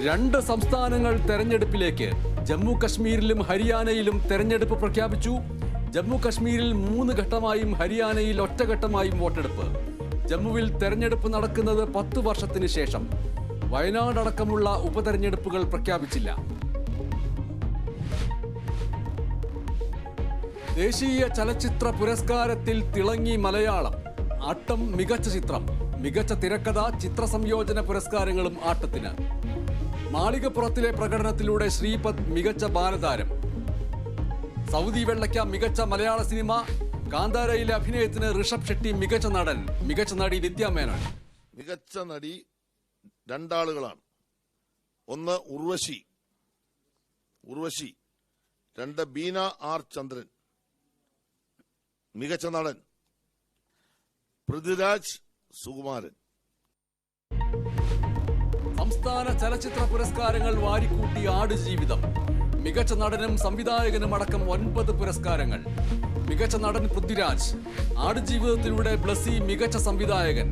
രണ്ട് സംസ്ഥാനങ്ങൾ തെരഞ്ഞെടുപ്പിലേക്ക്. ജമ്മു കശ്മീരിലും ഹരിയാനയിലും തെരഞ്ഞെടുപ്പ് പ്രഖ്യാപിച്ചു. ജമ്മു കശ്മീരിൽ 3 ഘട്ടമായും ഹരിയാനയിൽ ഒറ്റഘട്ടമായും വോട്ടെടുപ്പ്. ജമ്മുവിൽ തെരഞ്ഞെടുപ്പ് നടക്കുന്നത് 10 വർഷത്തിന് ശേഷം. വയനാട് അടക്കമുള്ള ഉപതെരഞ്ഞെടുപ്പുകൾ പ്രഖ്യാപിച്ചില്ല. ദേശീയ ചലച്ചിത്ര പുരസ്കാരത്തിൽ തിളങ്ങി മലയാളം. ആട്ടം മികച്ച ചിത്രം, മികച്ച തിരക്കഥ, ചിത്ര സംയോജന പുരസ്കാരങ്ങളും ആട്ടത്തിന്. മാളികപ്പുറത്തിലെ പ്രകടനത്തിലൂടെ ശ്രീപദ് മികച്ച ബാലതാരം. സൗദി വെള്ളയ്ക്ക മികച്ച മലയാള സിനിമ. കാന്താരയിലെ അഭിനയത്തിന് ഋഷഭ് ഷെട്ടി മികച്ച നടൻ. മികച്ച നടി വിദ്യാ മേനോൻ. മികച്ച നടി രണ്ടാളുകളാണ്. ഒന്ന് ഉർവശി, 2 ബീന ആർ ചന്ദ്രൻ. മികച്ച നടൻ പൃഥ്വിരാജ് സുകുമാരൻ. സംസ്ഥാന ചലച്ചിത്ര പുരസ്കാരങ്ങൾ വാരിക്കൂട്ടി ആടുജീവിതം. മികച്ച നടനും സംവിധായകനും അടക്കം 9 പുരസ്കാരങ്ങൾ. മികച്ച നടൻ പൃഥ്വിരാജ്. ആടുജീവിതത്തിലൂടെ ബ്ലസി മികച്ച സംവിധായകൻ.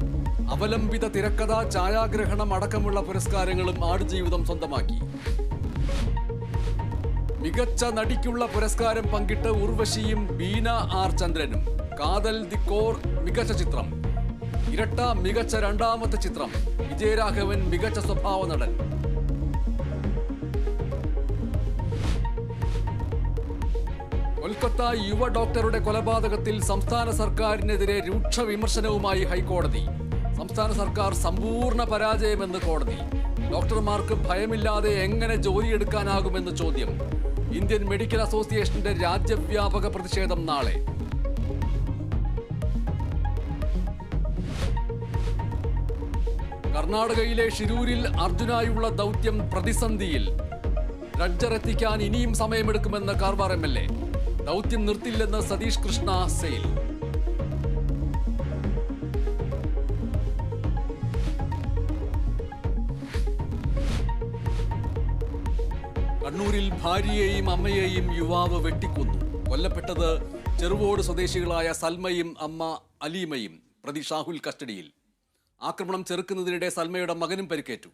അവലംബിത തിരക്കഥ, ഛായാഗ്രഹണം അടക്കമുള്ള പുരസ്കാരങ്ങളും ആടുജീവിതം സ്വന്തമാക്കി. മികച്ച നടിക്കുള്ള പുരസ്കാരം പങ്കിട്ട് ഉർവശിയും ബീന ആർ ചന്ദ്രനും. കാതൽ ദി കോർ മികച്ച ചിത്രം. ഇരട്ട മികച്ച രണ്ടാമത്തെ ചിത്രം. വിജയരാഘവൻ മികച്ച സ്വഭാവ നടൻ. കൊൽക്കത്ത യുവ ഡോക്ടറുടെ കൊലപാതകത്തിൽ സംസ്ഥാന സർക്കാരിനെതിരെ രൂക്ഷ വിമർശനവുമായി ഹൈക്കോടതി. സംസ്ഥാന സർക്കാർ സമ്പൂർണ്ണ പരാജയമെന്ന് കോടതി. ഡോക്ടർമാർക്ക് ഭയമില്ലാതെ എങ്ങനെ ജോലിയെടുക്കാനാകുമെന്ന് ചോദ്യം. ഇന്ത്യൻ മെഡിക്കൽ അസോസിയേഷന്റെ രാജ്യവ്യാപക പ്രതിഷേധം നാളെ. കർണാടകയിലെ ഷിരൂരിൽ അർജുനായുള്ള ദൗത്യം പ്രതിസന്ധിയിൽ. ഡ്രഡ്ജർ എത്തിക്കാൻ ഇനിയും സമയമെടുക്കുമെന്ന് കാർവാർ MLA. ദൗത്യം നിർത്തില്ലെന്ന് സതീഷ് കൃഷ്ണ സെയിൽ. കണ്ണൂരിൽ ഭാര്യയെയും അമ്മയെയും യുവാവ് വെട്ടിക്കൊന്നു. കൊല്ലപ്പെട്ടത് ചെറുവോട് സ്വദേശികളായ സൽമയും അമ്മ അലീമയും. പ്രതി ഷാഹുൽ കസ്റ്റഡിയിൽ. ആക്രമണം ചെറുക്കുന്നതിനിടെ സൽമയുടെ മകനും പരിക്കേറ്റു.